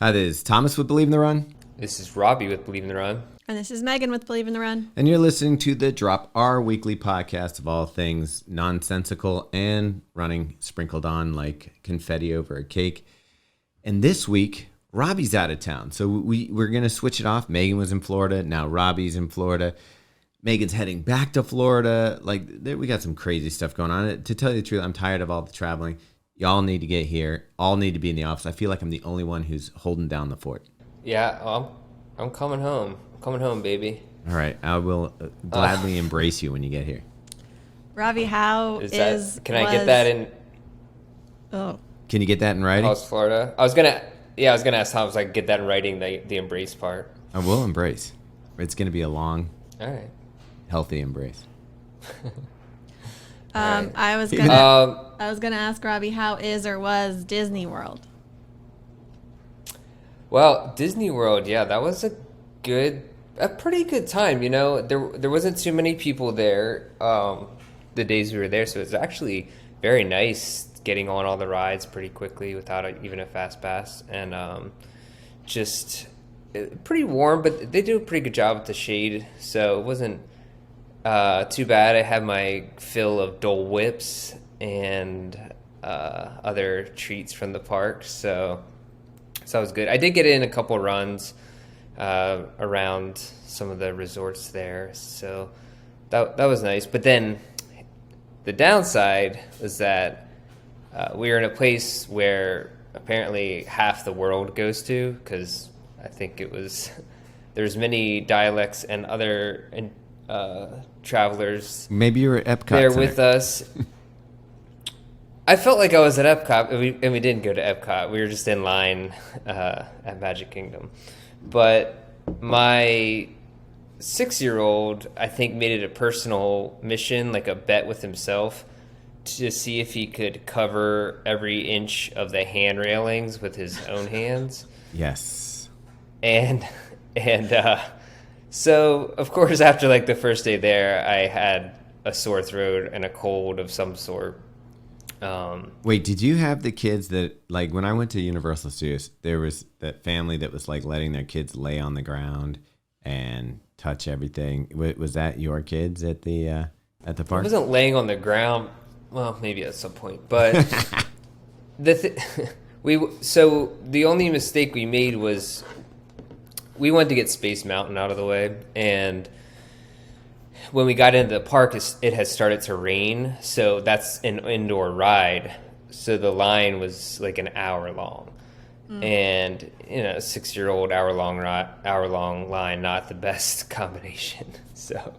Hi, this is Thomas with Believe in the Run. This is Robbe with Believe in the Run. And this is Megan with Believe in the Run. And you're listening to The Drop, our weekly podcast of all things nonsensical and running sprinkled on like confetti over a cake. And this week, Robbie's out of town. So we're going to switch it off. Megan was in Florida. Now Robbie's in Florida. Megan's heading back to Florida. We got some crazy stuff going on. To tell you the truth, I'm tired of all the traveling. Y'all need to get here. All need to be in the office. I feel like I'm the only one who's holding down the fort. Yeah, I'm coming home. I'm coming home, baby. All right. I will gladly embrace you when you get here. Robbie, how Can I get that in? Oh. Can you get that in writing? How's Florida? I was gonna ask how I could get that in writing, the embrace part. I will embrace. It's gonna be a long, all right, healthy embrace. Right. I was gonna ask Robbie, how is or was Disney World? Well, Disney World, yeah, that was a pretty good time. You know, there wasn't too many people there the days we were there, so it was actually very nice getting on all the rides pretty quickly without even a fast pass, and just pretty warm. But they do a pretty good job with the shade, so it wasn't too bad. I had my fill of Dole Whips and other treats from the park, so that was good. I did get in a couple runs around some of the resorts there, so that was nice. But then the downside was that we were in a place where apparently half the world goes to, because I think there's many dialects and other travelers. Maybe you were at Epcot there with us. I felt like I was at Epcot, and we didn't go to Epcot. We were just in line at Magic Kingdom. But my 6-year-old, I think, made it a personal mission, like a bet with himself, to see if he could cover every inch of the hand railings with his own hands. Yes. And so, of course, after like the first day there, I had a sore throat and a cold of some sort. Wait, did you have the kids that, like, when I went to Universal Studios, there was that family that was like letting their kids lay on the ground and touch everything? Was that your kids at the park? I wasn't laying on the ground. Well, maybe at some point, but so the only mistake we made was we wanted to get Space Mountain out of the way, and when we got into the park, it had started to rain, so that's an indoor ride. So the line was like an hour long, and a 6-year-old hour long line, not the best combination. So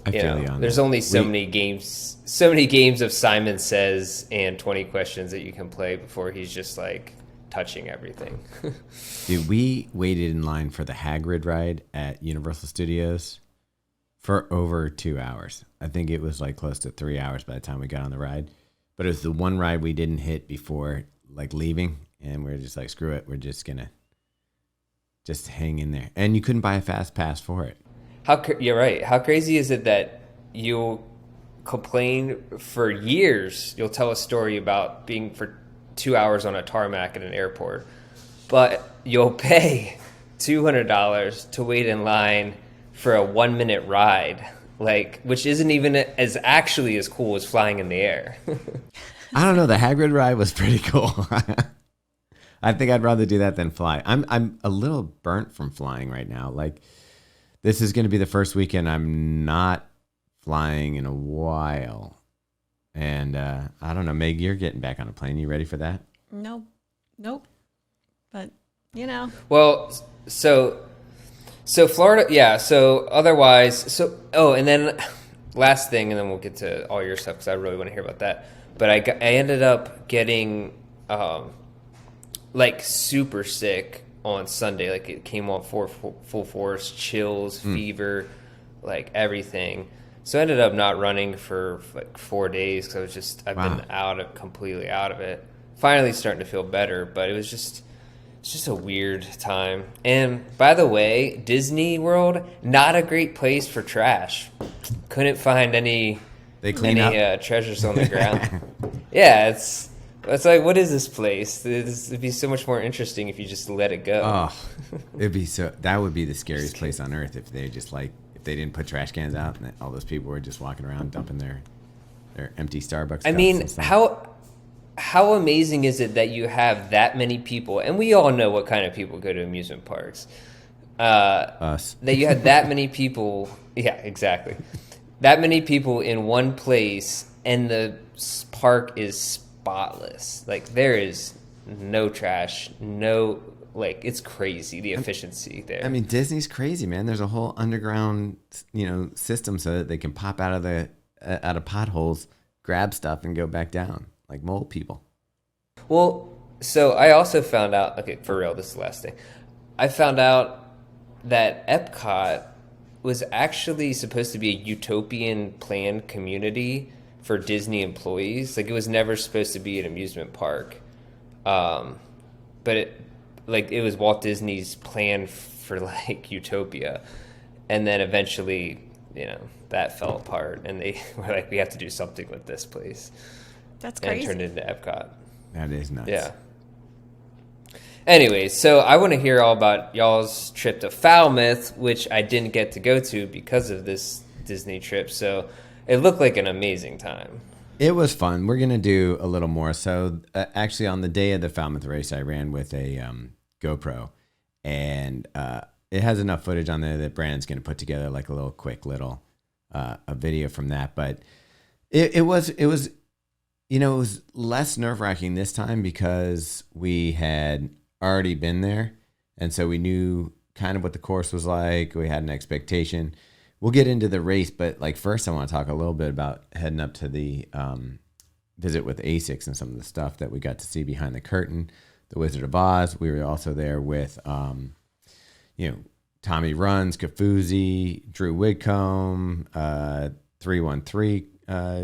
I feel you on there's that. only so many games of Simon Says and 20 questions that you can play before he's just like touching everything. Dude, we waited in line for the Hagrid ride at Universal Studios for over 2 hours. I think it was like close to 3 hours by the time we got on the ride. But it was the one ride we didn't hit before like leaving, and we were just like, screw it, we're just gonna just hang in there. And you couldn't buy a fast pass for it. You're right. How crazy is it that you'll complain for years? You'll tell a story about being for 2 hours on a tarmac at an airport, but you'll pay $200 to wait in line for a 1-minute ride, which isn't even as cool as flying in the air. I don't know. The Hagrid ride was pretty cool. I think I'd rather do that than fly. I'm a little burnt from flying right now. Like, this is going to be the first weekend I'm not flying in a while. And I don't know, Meg, you're getting back on a plane. You ready for that? Nope. But, Well, so Florida, yeah. So otherwise, and then last thing, and then we'll get to all your stuff because I really want to hear about that. But I ended up getting super sick on Sunday. Like, it came on full force, chills, fever, like everything. So I ended up not running for like 4 days because I've been completely out of it. Finally starting to feel better, but it's just a weird time. And by the way, Disney World, not a great place for trash. Couldn't find any They clean up. treasures on the ground. Yeah, It's like, what is this place? It'd be so much more interesting if you just let it go. Oh, that would be the scariest place on earth if they just if they didn't put trash cans out and all those people were just walking around dumping their empty Starbucks. I mean, how amazing is it that you have that many people, and we all know what kind of people go to amusement parks. Us. That you had that many people. Yeah, exactly. That many people in one place, and the park is spotless. Like, there is no trash, it's crazy, the efficiency there. I mean, Disney's crazy, man. There's a whole underground, system so that they can pop out of potholes, grab stuff, and go back down like mole people. Well, so I also found out, okay, for real, this is the last thing. I found out that Epcot was actually supposed to be a utopian planned community for Disney employees. Like, it was never supposed to be an amusement park. But it was Walt Disney's plan for Utopia. And then eventually, that fell apart, and they were like, we have to do something with this place. That's crazy. And turned it into Epcot. That is nuts. Yeah. Anyway, so I want to hear all about y'all's trip to Falmouth, which I didn't get to go to because of this Disney trip. So it looked like an amazing time. It was fun. We're going to do a little more. So actually on the day of the Falmouth race, I ran with a GoPro, and it has enough footage on there that Brandon's going to put together like a little quick little a video from that. But it was less nerve-wracking this time because we had already been there, and so we knew kind of what the course was like. We had an expectation. We'll get into the race, but first I want to talk a little bit about heading up to the visit with ASICS and some of the stuff that we got to see behind the curtain. The Wizard of Oz. We were also there with Tommy Runs, Kafuzi, Drew Whitcomb, 313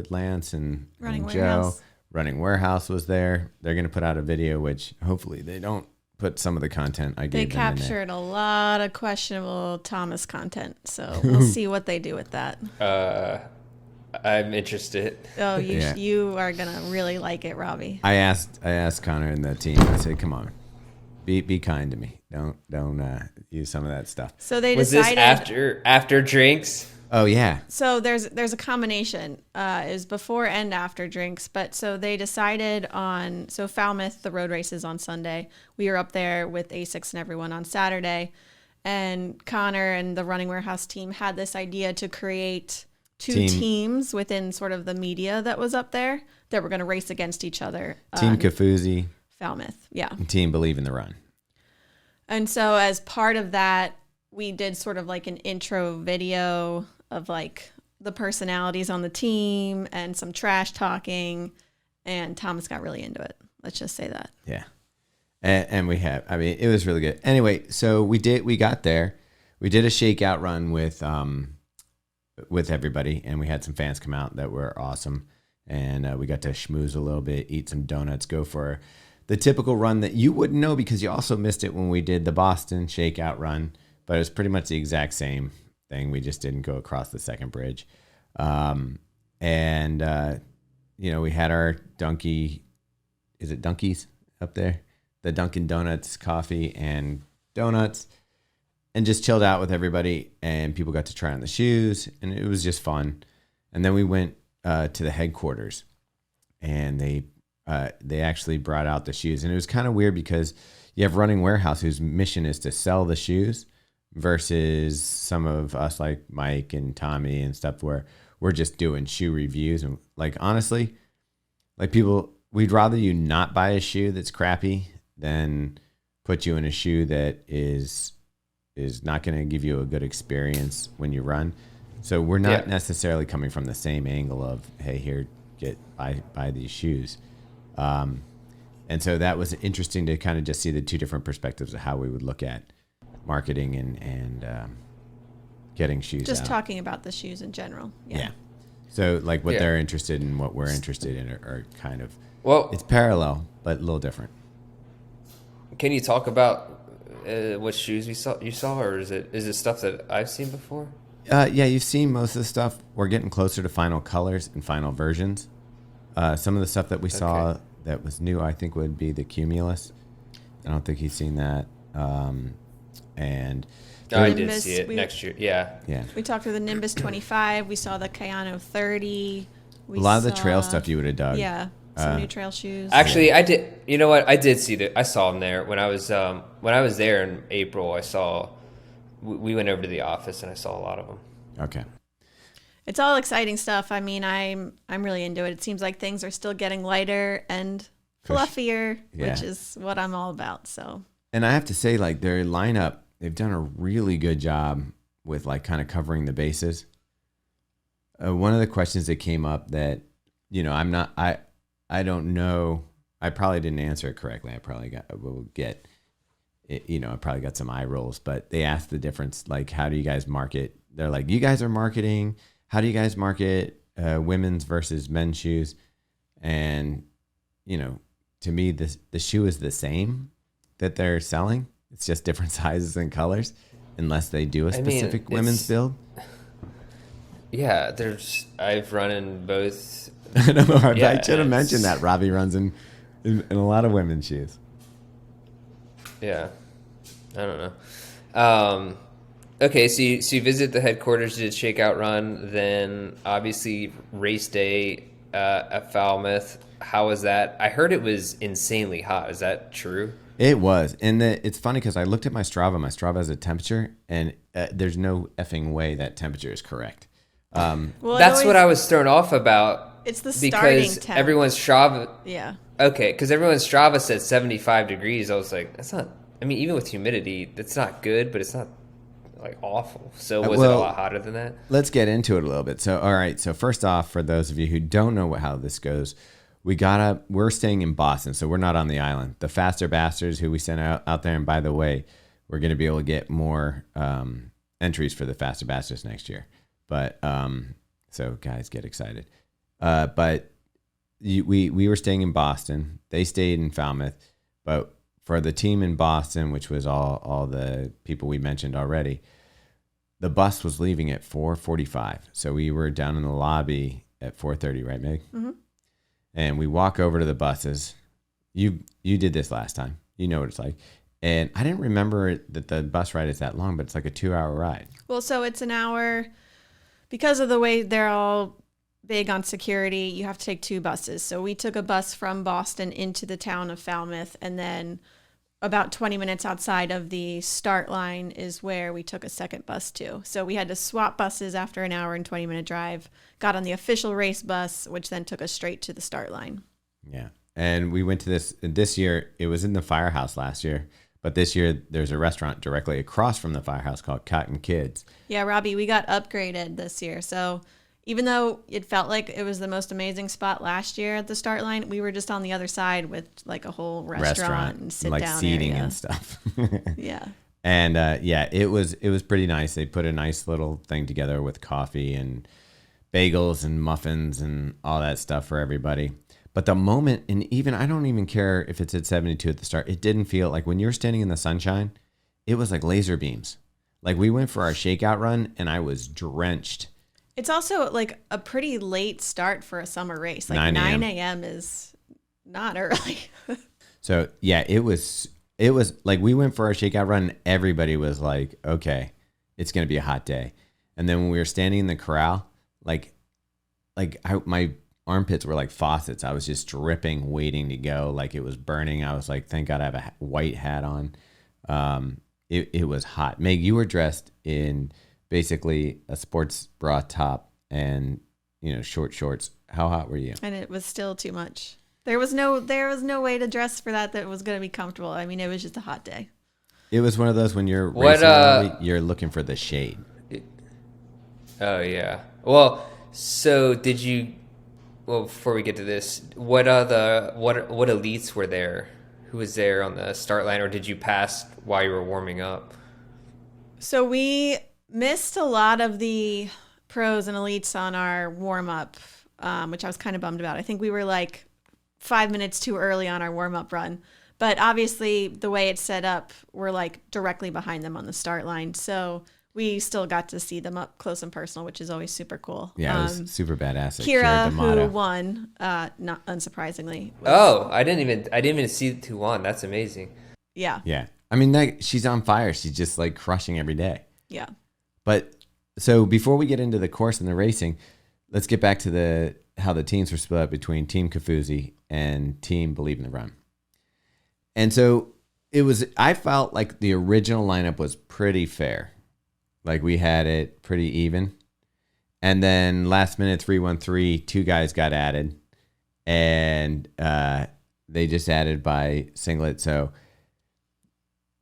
Lance and Joe. Running Warehouse was there. They're going to put out a video, which hopefully they don't put some of the content I gave them in there. They captured a lot of questionable Thomas content, so we'll see what they do with that. I'm interested. Oh, you are going to really like it, Robbie. I asked Connor and the team. I said, "Come on, be kind to me. Don't use some of that stuff." So they was decided. This after drinks? Oh yeah. So there's a combination. It was before and after drinks, but so they decided on Falmouth, the road race is on Sunday. We were up there with ASICS and everyone on Saturday, and Connor and the Running Warehouse team had this idea to create two teams within sort of the media that was up there that were going to race against each other. Team Kafuzi, Falmouth, yeah. And Team Believe in the Run. And so as part of that, we did sort of like an intro video of the personalities on the team and some trash talking, and Thomas got really into it. Let's just say that. Yeah. And it was really good. Anyway, so we got there. We did a shakeout run with everybody, and we had some fans come out that were awesome. And we got to schmooze a little bit, eat some donuts, go for the typical run that you wouldn't know because you also missed it when we did the Boston shakeout run, but it was pretty much the exact same thing. We just didn't go across the second bridge. We had our is it Dunkies up there? The Dunkin' Donuts coffee and donuts, and just chilled out with everybody, and people got to try on the shoes, and it was just fun. And then we went to the headquarters, and they actually brought out the shoes, and it was kind of weird because you have Running Warehouse, whose mission is to sell the shoes, versus some of us like Mike and Tommy and stuff where we're just doing shoe reviews. And honestly, people, we'd rather you not buy a shoe that's crappy than put you in a shoe that is not going to give you a good experience when you run. So we're not necessarily coming from the same angle of, hey, here, buy these shoes. And so that was interesting to kind of just see the two different perspectives of how we would look at marketing and getting shoes just out. Talking about the shoes in general. Yeah. So what they're interested in, what we're interested in are kind of, it's parallel, but a little different. Can you talk about what shoes you saw, or is it stuff that I've seen before? You've seen most of the stuff. We're getting closer to final colors and final versions. Some of the stuff that we saw that was new, I think, would be the Cumulus. I don't think he's seen that. And I did see it next year. Yeah. We talked to the Nimbus 25. We saw the Kayano 30. A lot of the trail stuff you would have dug. Yeah. Some new trail shoes. Actually, I did. You know what? I did see that. I saw them there when I was there in April. I saw. We went over to the office and I saw a lot of them. Okay. It's all exciting stuff. I mean, I'm really into it. It seems like things are still getting lighter and fluffier, which is what I'm all about. So. And I have to say, like, their lineup, they've done a really good job with like kind of covering the bases. One of the questions that came up that, you know, I don't know. I probably didn't answer it correctly. I probably got some eye rolls, but they asked the difference, like, how do you guys market? They're like, you guys are marketing. How do you guys market women's versus men's shoes? And, you know, to me, the shoe is the same that they're selling. It's just different sizes and colors, unless they do a specific women's build. Yeah, I've run in both. I know. I should have mentioned that Robbe runs in a lot of women's shoes. Yeah, I don't know. Okay, so you visit the headquarters, did shakeout run, then obviously race day at Falmouth. How was that? I heard it was insanely hot. Is that true? It was, and it's funny because I looked at my Strava. My Strava has a temperature, and there's no effing way that temperature is correct. Well, that's what I was thrown off about. It's the starting because temp. Everyone's Strava. Yeah. Okay, because everyone's Strava said 75 degrees. I was like, that's not. I mean, even with humidity, that's not good, but it's not like awful. So was it a lot hotter than that? Let's get into it a little bit. So, all right. So first off, for those of you who don't know how this goes, we're staying in Boston, so we're not on the island. The Faster Bastards, who we sent out there, and by the way, we're going to be able to get more entries for the Faster Bastards next year. But so guys, get excited. But we were staying in Boston. They stayed in Falmouth. But for the team in Boston, which was all the people we mentioned already, the bus was leaving at 4:45. So we were down in the lobby at 4:30, right, Meg? Mm-hmm. And we walk over to the buses. You did this last time. You know what it's like. And I didn't remember that the bus ride is that long, but it's like a 2-hour ride. Well, so it's an hour. Because of the way they're all big on security, you have to take 2 buses. So we took a bus from Boston into the town of Falmouth, and then about 20 minutes outside of the start line is where we took a second bus to. So we had to swap buses after an hour and 20-minute drive, got on the official race bus, which then took us straight to the start line. Yeah. And we went to this year. It was in the Firehouse last year. But this year, there's a restaurant directly across from the Firehouse called Cotton Kids. Yeah, Robbe, we got upgraded this year. So even though it felt like it was the most amazing spot last year at the start line, we were just on the other side with like a whole restaurant and sit like down seating area. And stuff. Yeah. And it was pretty nice. They put a nice little thing together with coffee and bagels and muffins and all that stuff for everybody. But the moment, and even I don't even care if it's at 72 at the start, it didn't feel like when you're standing in the sunshine, it was like laser beams. Like we went for our shakeout run and I was drenched. It's also like a pretty late start for a summer race. Like 9 a.m. is not early. So yeah, it was like we went for our shakeout run and everybody was like, okay, it's going to be a hot day. And then when we were standing in the corral, my armpits were like faucets. I was just dripping, waiting to go. Like it was burning. I was like, thank God I have a white hat on. It was hot. Meg, you were dressed in basically a sports bra top and, short shorts. How hot were you? And it was still too much. There was no way to dress for that was going to be comfortable. I mean, it was just a hot day. It was one of those when you're racing early, you're looking for the shade. Oh yeah. Well, so did you? Well, before we get to this, what elites were there? Who was there on the start line, or did you pass while you were warming up? So we missed a lot of the pros and elites on our warm up, which I was kind of bummed about. I think we were like 5 minutes too early on our warm up run, but obviously the way it's set up, we're like directly behind them on the start line. So we still got to see them up close and personal, which is always super cool. Yeah, it was super badass. Kira, who won, not unsurprisingly. I didn't even see who won. That's amazing. Yeah. Yeah. I mean, she's on fire. She's just like crushing every day. Yeah. But so before we get into the course and the racing, let's get back to how the teams were split up between Team Kafuzi and Team Believe in the Run. And so I felt like the original lineup was pretty fair. Like we had it pretty even. And then last minute 313, 2 guys got added. And they just added by singlet. So,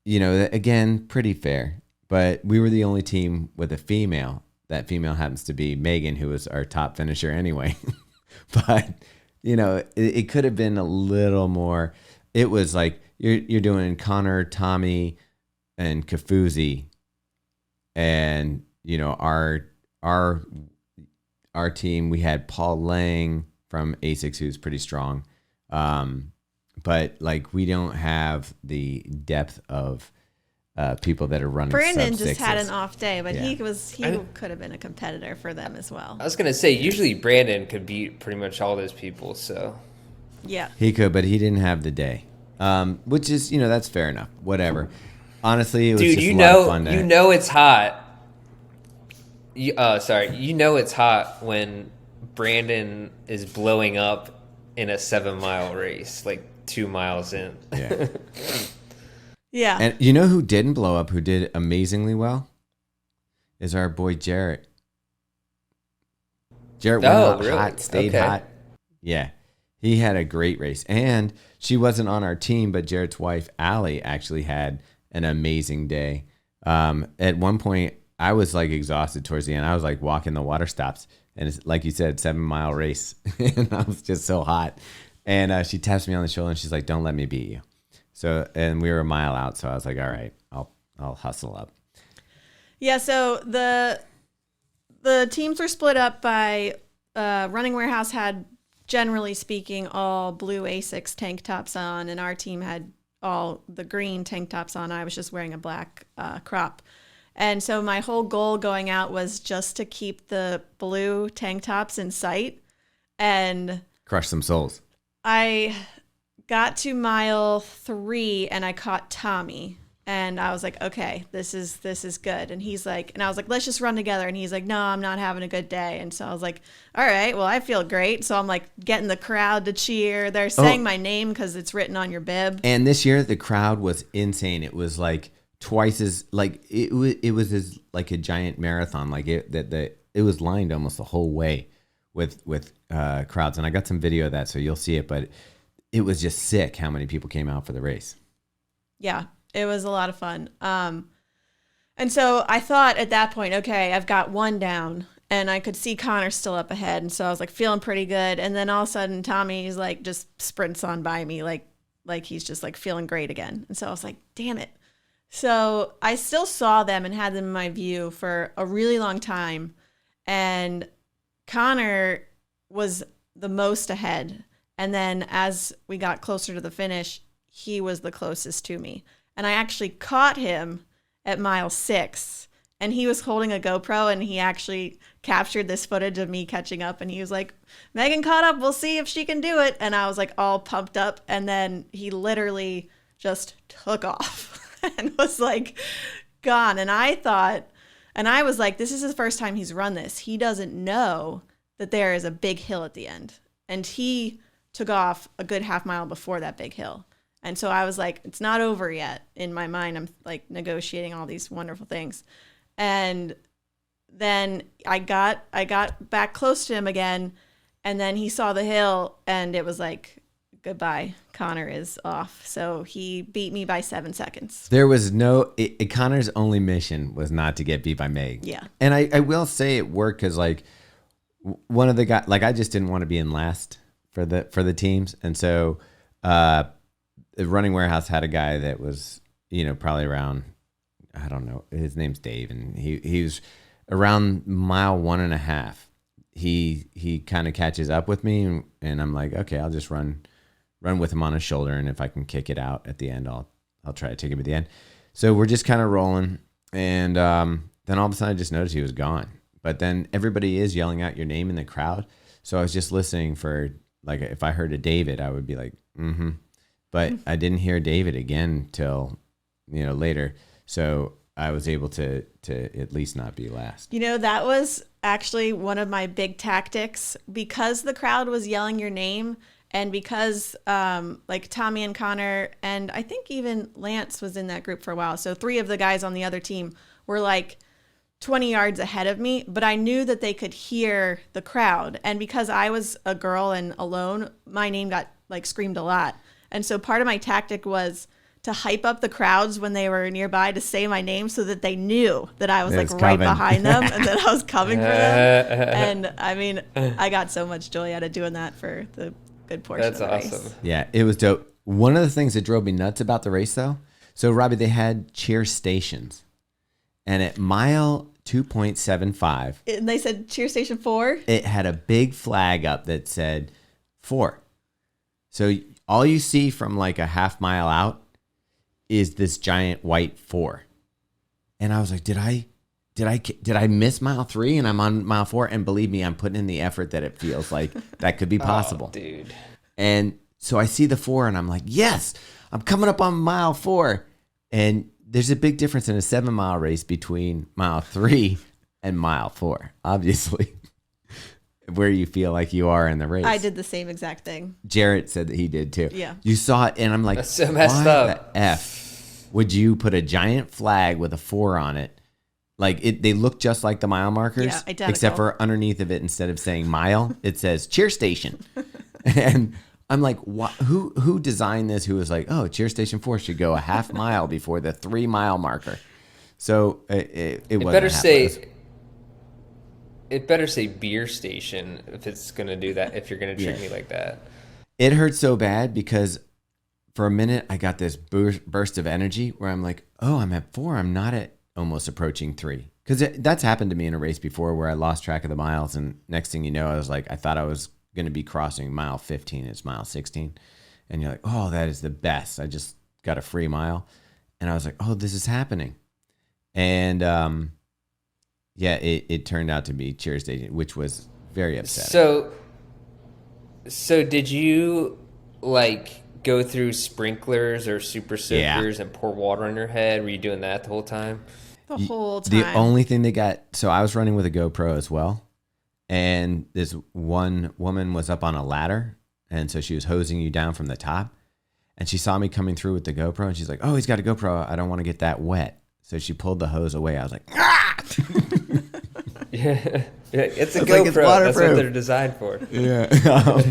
again, pretty fair. But we were the only team with a female. That female happens to be Megan, who was our top finisher anyway. But, it could have been a little more. It was like you're doing Connor, Tommy, and Kafuzi. And, our team, we had Paul Lang from ASICS, who's pretty strong. But like we don't have the depth of people that are running. Brandon just had an off day, but he could have been a competitor for them as well. I was gonna say usually Brandon could beat pretty much all those people. So yeah, he could, but he didn't have the day, which is that's fair enough. Whatever. Honestly, it was just a lot of fun. It's hot. It's hot when Brandon is blowing up in a 7-mile race, like 2 miles in. Yeah. Yeah. And you know who didn't blow up, who did amazingly well? Is our boy Jarrett. Jarrett went out hot, stayed hot. Yeah. He had a great race. And she wasn't on our team, but Jarrett's wife, Allie, actually had an amazing day. At one point, I was like exhausted towards the end. I was like walking the water stops. And it's, like you said, 7-mile race. And I was just so hot. And she taps me on the shoulder and she's like, "Don't let me beat you." So, and we were a mile out. So I was like, all right, I'll hustle up. Yeah. So the teams were split up by Running Warehouse had, generally speaking, all blue ASICS tank tops on, and our team had all the green tank tops on. I was just wearing a black crop. And so my whole goal going out was just to keep the blue tank tops in sight and crush some souls. I got to mile 3 and I caught Tommy, and I was like, okay, this is good. And he's like, and I was like, let's just run together. And he's like, no, I'm not having a good day. And so I was like, all right, well, I feel great. So I'm like getting the crowd to cheer. They're saying my name because it's written on your bib. And this year the crowd was insane. It was like twice as like it was as like a giant marathon. Like it was lined almost the whole way with crowds. And I got some video of that, so you'll see it. But it was just sick how many people came out for the race. Yeah, it was a lot of fun. And so I thought at that point, okay, I've got one down, and I could see Connor still up ahead. And so I was like feeling pretty good. And then all of a sudden Tommy's like just sprints on by me, like he's just like feeling great again. And so I was like, damn it. So I still saw them and had them in my view for a really long time. And Connor was the most ahead. And then as we got closer to the finish, he was the closest to me. And I actually caught him at mile 6. And he was holding a GoPro, and he actually captured this footage of me catching up. And he was like, "Megan caught up. We'll see if she can do it." And I was like all pumped up. And then he literally just took off and was like gone. And I thought, and I was like, this is the first time he's run this. He doesn't know that there is a big hill at the end. And he took off a good half mile before that big hill. And so I was like, it's not over yet. In my mind, I'm like negotiating all these wonderful things. And then I got back close to him again, and then he saw the hill, and it was like, goodbye, Connor is off. So he beat me by 7 seconds. There was Connor's only mission was not to get beat by Meg. Yeah. And I will say it worked because like one of the guys, like I just didn't want to be in last for the teams. And so the Running Warehouse had a guy that was, probably around, I don't know, his name's Dave, and he was around mile 1.5. He kind of catches up with me, and I'm like, okay, I'll just run with him on his shoulder, and if I can kick it out at the end, I'll try to take him at the end. So we're just kind of rolling, and then all of a sudden I just noticed he was gone. But then everybody is yelling out your name in the crowd. So I was just listening for, like, if I heard a David, I would be like, mm-hmm. But I didn't hear David again till, later. So I was able to at least not be last. That was actually one of my big tactics, because the crowd was yelling your name, and because like Tommy and Connor, and I think even Lance was in that group for a while. So 3 of the guys on the other team were like 20 yards ahead of me, but I knew that they could hear the crowd. And because I was a girl and alone, my name got like screamed a lot. And so part of my tactic was to hype up the crowds when they were nearby to say my name, so that they knew that I was like right behind them and that I was coming for them. And I mean, I got so much joy out of doing that for the good portion of the race. That's awesome. Yeah, it was dope. One of the things that drove me nuts about the race, though, so Robbie, they had cheer stations. And at mile 2.75, and they said cheer station 4. It had a big flag up that said 4. So all you see from like a half mile out is this giant white 4. And I was like, did I miss mile 3 and I'm on mile 4? And believe me, I'm putting in the effort that it feels like that could be possible. Oh, dude. And so I see the 4 and I'm like, yes, I'm coming up on mile 4. And there's a big difference in a 7-mile race between mile 3 and mile 4, obviously, where you feel like you are in the race. I did the same exact thing. Jarrett said that he did too. Yeah. You saw it, and I'm like, that's so messed why up. The F would you put a giant flag with a 4 on it? Like, they look just like the mile markers, yeah, identical. Except for underneath of it, instead of saying mile, it says cheer station. And I'm like, who designed this? Who was like, oh, cheer station 4 should go a half mile before the 3-mile marker. So it better say it better say beer station if it's gonna do that. If you're gonna treat me like that, it hurt so bad because for a minute I got this burst of energy where I'm like, oh, I'm at 4. I'm not at almost approaching 3. Because that's happened to me in a race before where I lost track of the miles, and next thing you know, I was like, I thought I was going to be crossing mile 15. It's mile 16. And you're like, oh, that is the best. I just got a free mile. And I was like, oh, this is happening. And it turned out to be cheer station, which was very upsetting. So did you like go through sprinklers or super soakers and pour water on your head? Were you doing that the whole time? The whole time. The only thing they got, so I was running with a GoPro as well. And this one woman was up on a ladder, and so she was hosing you down from the top. And she saw me coming through with the GoPro, and she's like, oh, he's got a GoPro. I don't want to get that wet. So she pulled the hose away. I was like, ah! Yeah, it's a GoPro. That's what they're designed for. Yeah.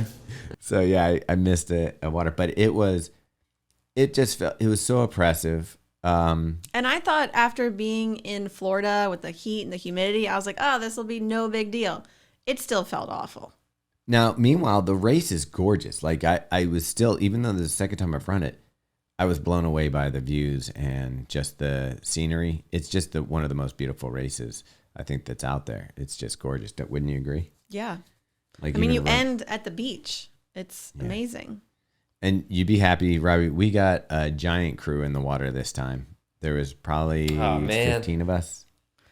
So, yeah, I missed a water. But it was so oppressive. And I thought after being in Florida with the heat and the humidity, I was like, oh, this will be no big deal. It still felt awful. Now, meanwhile, the race is gorgeous. Like I was still, even though this is the second time I've run it, I was blown away by the views and just the scenery. It's just one of the most beautiful races I think that's out there. It's just gorgeous. Wouldn't you agree? Yeah. Like, I mean, you end at the beach. It's amazing. And you'd be happy, Robbie. We got a giant crew in the water this time. There was probably 15 of us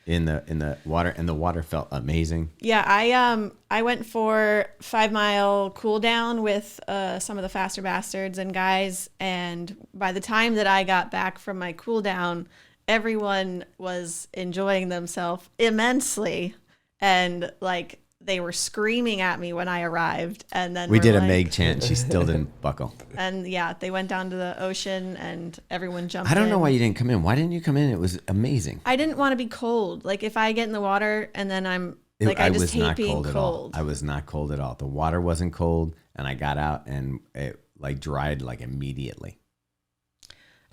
in the water, and the water felt amazing. Yeah, I went for 5-mile cool down with some of the faster bastards and guys, and by the time that I got back from my cool down, everyone was enjoying themselves immensely, and like they were screaming at me when I arrived, and then we did a Meg chant, and she still didn't buckle. And yeah, they went down to the ocean, and everyone jumped in. I don't know why you didn't come in. Why didn't you come in? It was amazing. I didn't want to be cold. Like if I get in the water and then I'm like, I just hate being cold. I was not cold at all. The water wasn't cold, and I got out and it like dried like immediately.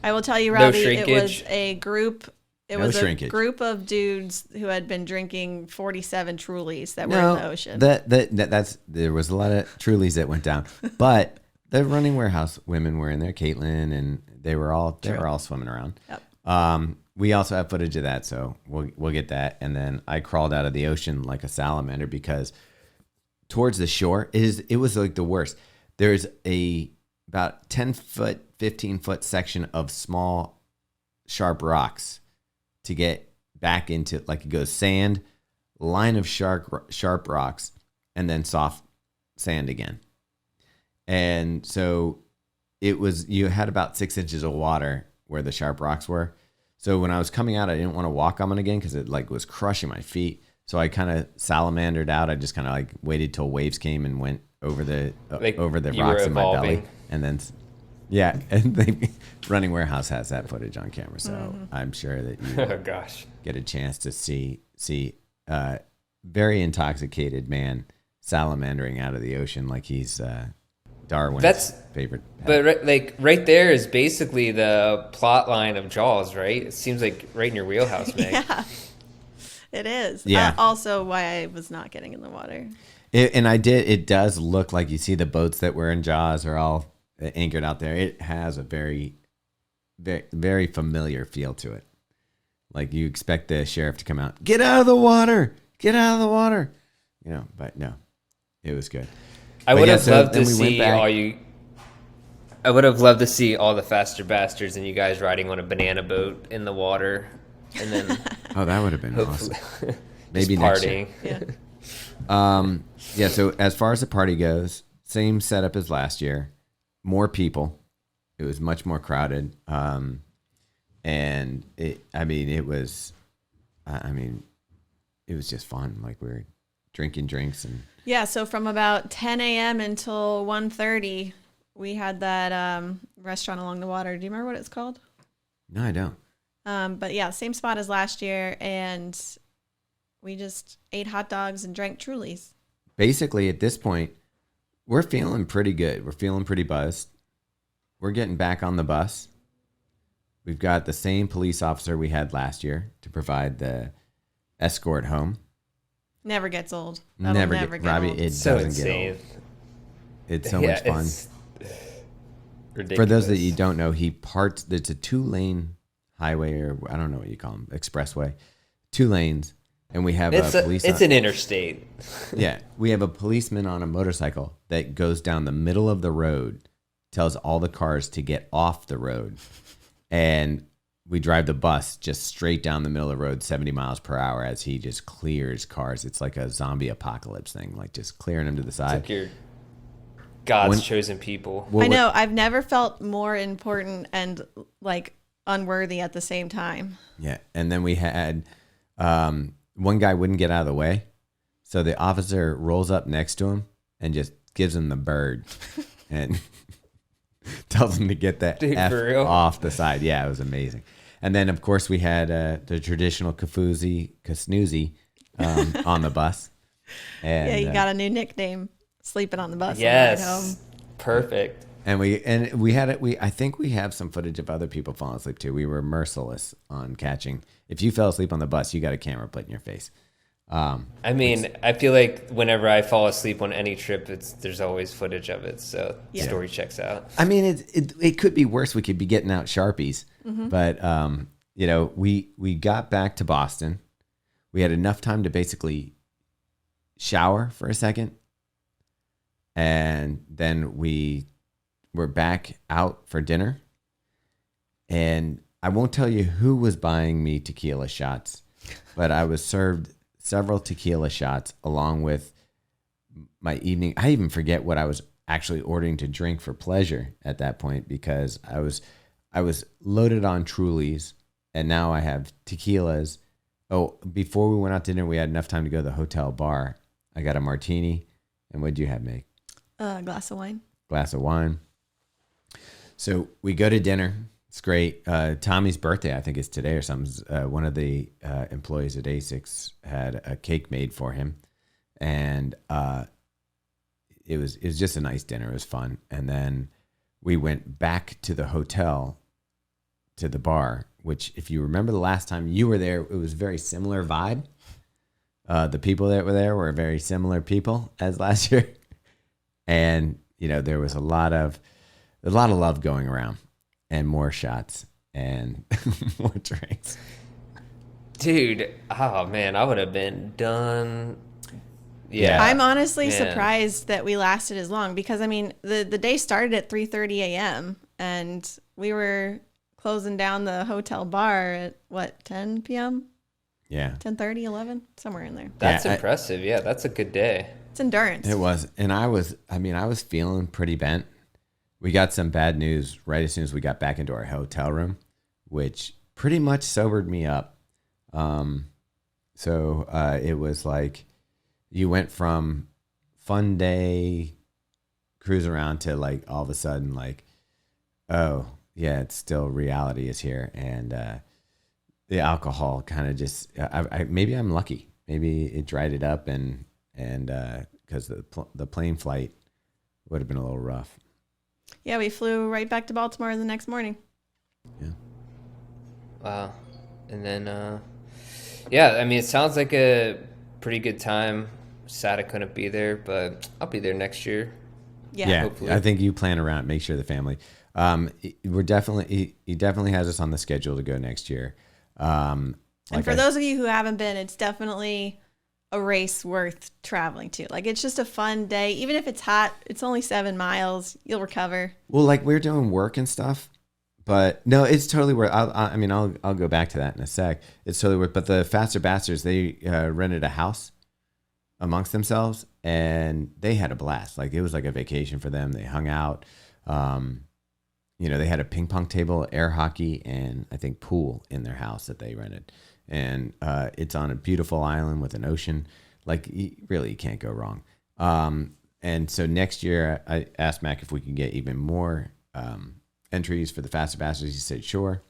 I will tell you, Robbie, it was a group. It was a group of dudes who had been drinking 47 Trulies that were in the ocean. There was a lot of Trulies that went down, but the running warehouse women were in there, Caitlin, and they were all swimming around. Yep. We also have footage of that, so we'll get that. And then I crawled out of the ocean like a salamander because towards the shore it was like the worst. There's about 10-foot, 15-foot section of small, sharp rocks to get back into, like, it goes sand, line of sharp rocks, and then soft sand again. And so you had about 6 inches of water where the sharp rocks were. So when I was coming out, I didn't want to walk on them again because it like was crushing my feet. So I kind of salamandered out. I just kind of like waited till waves came and went over the rocks in my belly. And then, yeah, and Running Warehouse has that footage on camera. So I'm sure that you get a chance to see very intoxicated man salamandering out of the ocean like he's Darwin's favorite pet. But right there is basically the plot line of Jaws, right? It seems like right in your wheelhouse, Meg. Yeah, it is. Yeah. Also why I was not getting in the water. It does look like you see the boats that were in Jaws are all anchored out there. It has a very, very, very familiar feel to it. Like you expect the sheriff to come out, get out of the water, get out of the water. But no, it was good. I would have loved to see I would have loved to see all the Faster Bastards and you guys riding on a banana boat in the water, and then that would have been awesome. Maybe next year. Yeah. So as far as the party goes, same setup as last year, more people. It was much more crowded, and it was just fun. Like we were drinking drinks and. Yeah, so from about 10 a.m. until 1:30, we had that restaurant along the water. Do you remember what it's called? No, I don't. But yeah, same spot as last year, and we just ate hot dogs and drank Trulies. Basically, at this point, we're feeling pretty good. We're feeling pretty buzzed. We're getting back on the bus. We've got the same police officer we had last year to provide the escort home. Never gets old. Never get Robbie. Old. It doesn't get old. It's so much fun. Ridiculous. For those that you don't know, it's a 2-lane highway, or I don't know what you call them, expressway, 2 lanes, and we have It's an interstate. Yeah, we have a policeman on a motorcycle that goes down the middle of the road, tells all the cars to get off the road, and we drive the bus just straight down the middle of the road, 70 miles per hour, as he just clears cars. It's like a zombie apocalypse thing, like just clearing them to the side. It's like your God's chosen people. I know. I've never felt more important and like unworthy at the same time. Yeah. And then we had one guy wouldn't get out of the way. So the officer rolls up next to him and just gives him the bird and tells him to get that F off the side. Yeah, it was amazing. And then, of course, we had the traditional Kasnoozy on the bus. And, yeah, you got a new nickname, sleeping on the bus. Yes, home. Perfect. And we had it. I think we have some footage of other people falling asleep too. We were merciless on catching. If you fell asleep on the bus, you got a camera put in your face. I feel like whenever I fall asleep on any trip, there's always footage of it. So the story checks out. I mean, it could be worse. We could be getting out Sharpies, but we got back to Boston. We had enough time to basically shower for a second, and then we were back out for dinner. And I won't tell you who was buying me tequila shots, but I was served several tequila shots along with my evening. I even forget what I was actually ordering to drink for pleasure at that point, because I was loaded on Trulies, and now I have tequilas. Oh, before we went out to dinner, we had enough time to go to the hotel bar. I got a martini. And what did you have, Meg? A glass of wine. Glass of wine. So we go to dinner. It's great. Tommy's birthday, I think, is today or something. One of the employees at ASICS had a cake made for him, and it was just a nice dinner. It was fun. And then we went back to the hotel, to the bar, which, if you remember the last time you were there, it was a very similar vibe. The people that were there were very similar people as last year, and there was a lot of love going around. And more shots and more drinks. Dude, oh man, I would have been done. Yeah. I'm honestly surprised that we lasted as long, because I mean, the day started at 3:30 a.m. and we were closing down the hotel bar at 10 p.m. Yeah. 10:30, 11, somewhere in there. That's impressive. Yeah, that's a good day. It's endurance. It was. And I was feeling pretty bent. We got some bad news right as soon as we got back into our hotel room, which pretty much sobered me up. So it was like you went from fun day cruise around to like all of a sudden like, oh yeah, it's still reality is here. And the alcohol kind of just, maybe I'm lucky. Maybe it dried it up and because the plane flight would have been a little rough. Yeah, we flew right back to Baltimore the next morning. Yeah. Wow. And then, yeah, I mean, it sounds like a pretty good time. Sad I couldn't be there, but I'll be there next year. Yeah. Hopefully. I think you plan around, make sure the family. He definitely has us on the schedule to go next year. And for those of you who haven't been, it's definitely a race worth traveling to. Like, it's just a fun day. Even if it's hot, it's only 7 miles. You'll recover. Well, like we're doing work and stuff, but no, it's totally worth. I'll go back to that in a sec. It's totally worth. But the Faster Bastards, they rented a house amongst themselves, and they had a blast. Like it was like a vacation for them. They hung out. They had a ping pong table, air hockey, and I think pool in their house that they rented. And it's on a beautiful island with an ocean. Like, you can't go wrong. And so next year, I asked Mac if we could get even more entries for the Faster Bastards. He said, sure.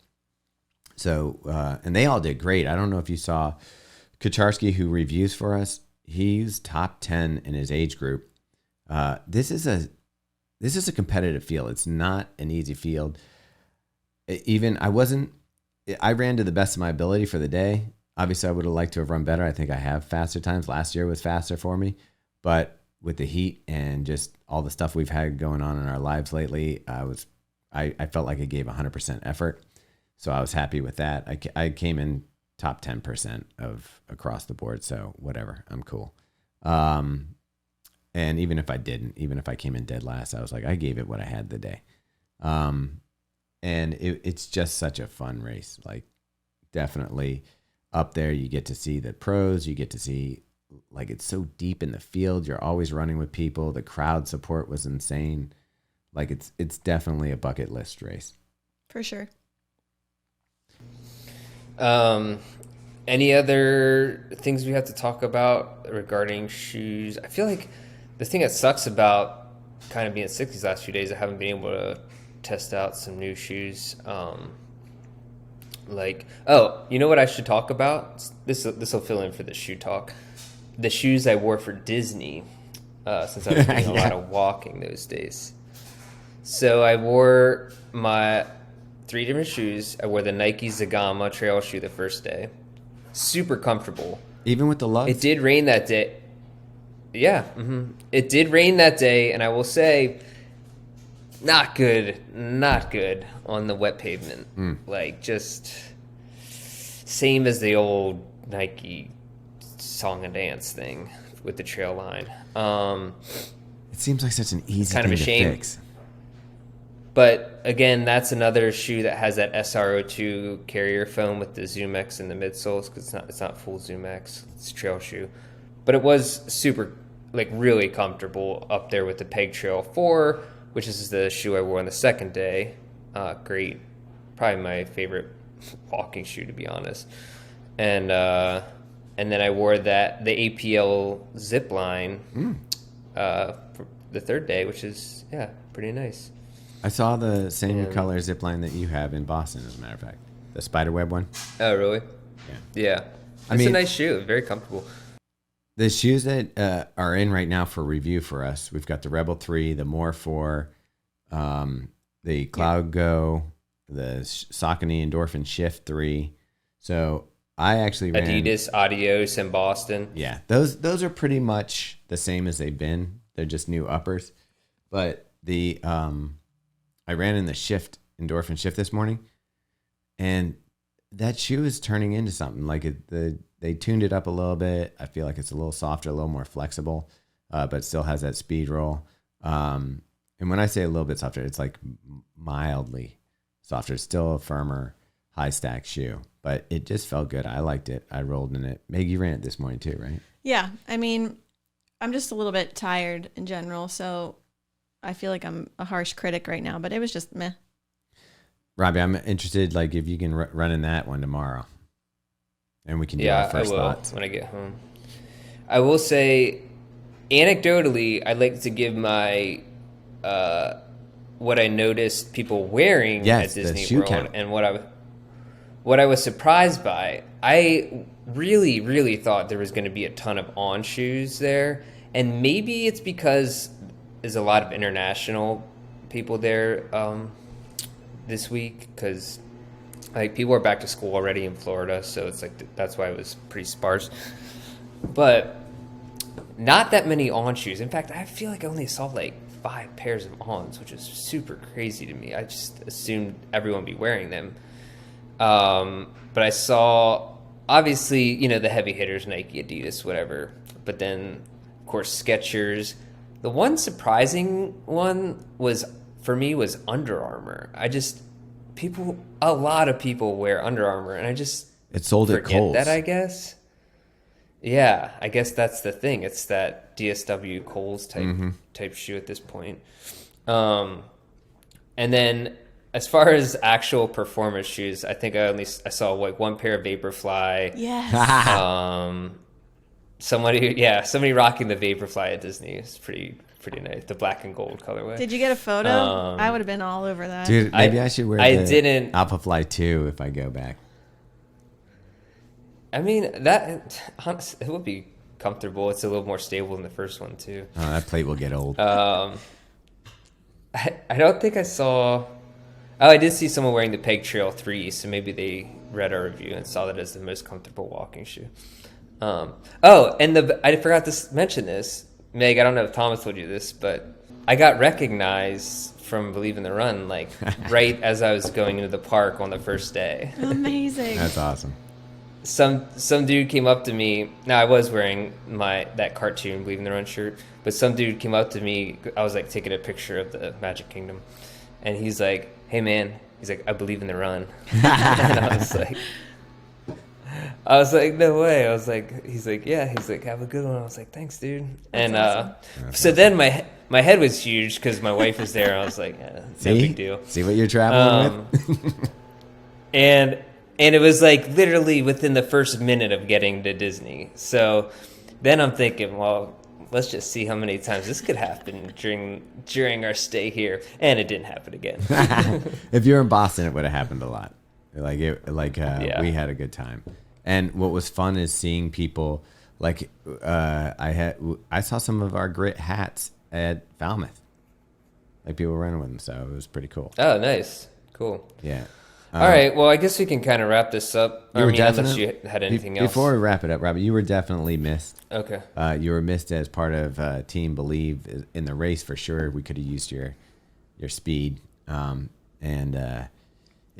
So, and they all did great. I don't know if you saw Kucharski, who reviews for us. He's top 10 in his age group. This is a competitive field. It's not an easy field. I ran to the best of my ability for the day. Obviously, I would have liked to have run better. I think I have faster times. Last year was faster for me. But with the heat and just all the stuff we've had going on in our lives lately, I felt like I gave 100% effort. So I was happy with that. I came in top 10% of across the board. So whatever, I'm cool. And even if I came in dead last, I was like, I gave it what I had the day. And it's just such a fun race. Like, definitely up there, you get to see the pros. You get to see, like, it's so deep in the field. You're always running with people. The crowd support was insane. Like, it's definitely a bucket list race. For sure. Any other things we have to talk about regarding shoes? I feel like the thing that sucks about kind of being sick these last few days, I haven't been able to test out some new shoes. You know what I should talk about? This will fill in for the shoe talk. The shoes I wore for Disney, since I was doing a lot of walking those days. So I wore my 3 different shoes. I wore the Nike Zagama trail shoe the first day. Super comfortable. Even with the lugs? It did rain that day. Yeah. Mm-hmm. It did rain that day, and I will say, not good on the wet pavement. Like, just same as the old Nike song and dance thing with the trail line. It seems like such an easy kind thing of a shame. to fix. But again, that's another shoe that has that SRO2 carrier foam with the Zoom X in the midsoles, because it's not full Zoom X. It's a trail shoe. But it was super, like, really comfortable up there with the Peg Trail 4, which is the shoe I wore on the second day. Great. Probably my favorite walking shoe, to be honest. And then I wore the APL zip line for the third day, which is, pretty nice. I saw the same color zip line that you have in Boston, as a matter of fact. The spiderweb one. Oh, really? Yeah. It's a nice shoe. Very comfortable. The shoes that are in right now for review for us, we've got the Rebel 3, the More 4, the Cloud Go, the Saucony Endorphin Shift 3. So I actually ran Adidas Adios in Boston. Yeah, those are pretty much the same as they've been. They're just new uppers. But the I ran in the Endorphin Shift this morning, and that shoe is turning into something. Like they tuned it up a little bit. I feel like it's a little softer, a little more flexible, but still has that speed roll. And when I say a little bit softer, it's like mildly softer. It's still a firmer high stack shoe, but it just felt good. I liked it. I rolled in it. Meg, you ran it this morning too, right? Yeah. I mean, I'm just a little bit tired in general, so I feel like I'm a harsh critic right now, but it was just meh. Robbie, I'm interested, like, if you can run in that one tomorrow, and we can do our first thoughts when I get home. I will say, anecdotally, I'd like to give my what I noticed people wearing at Disney World count. And what I was surprised by. I really, really thought there was going to be a ton of on shoes there, and maybe it's because there's a lot of international people there this week, because like people are back to school already in Florida, so it's like that's why it was pretty sparse. But not that many on shoes. In fact, I feel like I only saw like 5 pairs of ons, which is super crazy to me. I just assumed everyone would be wearing them. But I saw, obviously, you know, the heavy hitters, Nike, Adidas, whatever. But then, of course, Skechers. The one surprising one was, for me, was Under Armour. A lot of people wear Under Armour, and I just it sold at Kohl's. That, I guess. Yeah, I guess that's the thing. It's that DSW Kohl's type shoe at this point. And then as far as actual performance shoes, I think I saw like 1 pair of Vaporfly. Yes. Somebody rocking the Vaporfly at Disney. It's pretty nice. The black and gold colorway. Did you get a photo? I would have been all over that. Dude, maybe I should wear the Alphafly 2 if I go back. I mean, that honestly, it would be comfortable. It's a little more stable than the first one too. Oh, that plate will get old. I don't think I saw. Oh, I did see someone wearing the Peg Trail 3, so maybe they read our review and saw that as the most comfortable walking shoe. And I forgot to mention this, Meg. I don't know if Thomas told you this, but I got recognized from Believe in the Run, like right as I was going into the park on the first day. Amazing. That's awesome. Some dude came up to me. Now I was wearing that cartoon Believe in the Run shirt, but some dude came up to me. I was like taking a picture of the Magic Kingdom, and he's like, "Hey man," he's like, "I believe in the run." And I was like, "No way!" I was like, "He's like, yeah." He's like, "Have a good one." I was like, "Thanks, dude." That's awesome. So then my head was huge because my wife was there. I was like, no big deal. See what you're traveling with. And it was like literally within the first minute of getting to Disney. So then I'm thinking, well, let's just see how many times this could happen during our stay here. And it didn't happen again. If you're in Boston, it would have happened a lot. We had a good time. And what was fun is seeing people like I saw some of our grit hats at Falmouth. Like people were running with them, so it was pretty cool. Oh, nice. Cool. Yeah. All right. Well, I guess we can kind of wrap this up. Unless you had anything else. Before we wrap it up, Robbie, you were definitely missed. Okay. You were missed as part of Team Believe in the race for sure. We could have used your speed,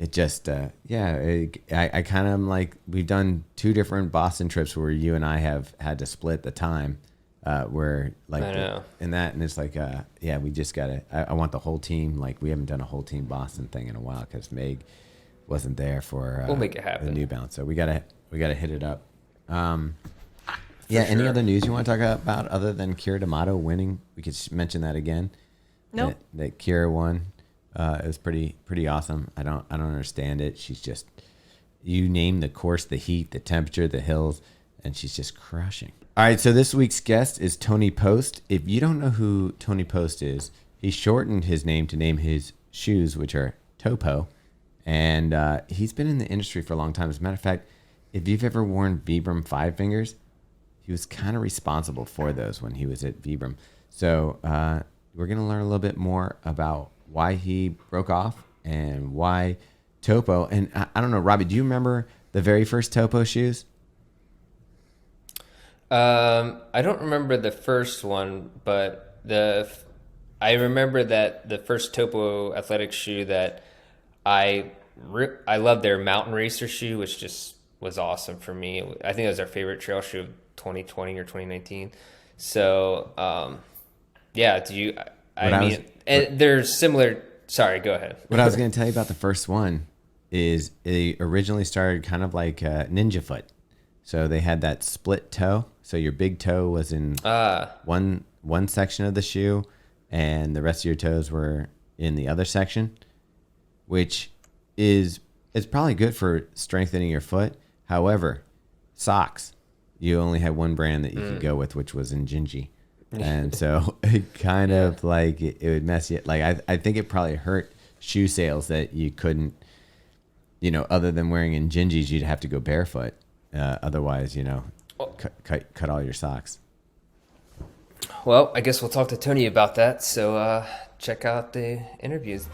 it just I kind of like we've done 2 different Boston trips where you and I have had to split the time. Where like and it's like we just gotta. I want the whole team. Like we haven't done a whole team Boston thing in a while because Meg wasn't there for we'll make it happen. The New Balance, so we gotta hit it up. Any other news you want to talk about other than Kira D'Amato winning? We could mention that again. Nope. That Kira won. It was pretty awesome. I don't understand it. She's just, you name the course, the heat, the temperature, the hills, and she's just crushing. All right, so this week's guest is Tony Post. If you don't know who Tony Post is, he shortened his name to name his shoes, which are Topo. And he's been in the industry for a long time. As a matter of fact, if you've ever worn Vibram 5 Fingers, he was kind of responsible for those when he was at Vibram. So we're going to learn a little bit more about why he broke off and why Topo. And I don't know, Robbie, do you remember the very first Topo shoes? I don't remember the first one, but I remember that the first Topo athletic shoe that I loved their Mountain Racer shoe, which just was awesome for me. I think it was our favorite trail shoe of 2020 or 2019. So, and they're similar. Sorry, go ahead. What I was going to tell you about the first one is it originally started kind of like ninja foot. So they had that split toe. So your big toe was in one section of the shoe, and the rest of your toes were in the other section, which is probably good for strengthening your foot. However, socks, you only had one brand that you could go with, which was Injinji. And so it kind of like it would mess you. Like I think it probably hurt shoe sales that you couldn't, other than wearing Injinjis, you'd have to go barefoot. Otherwise, cut all your socks. Well, I guess we'll talk to Tony about that. So check out the interviews.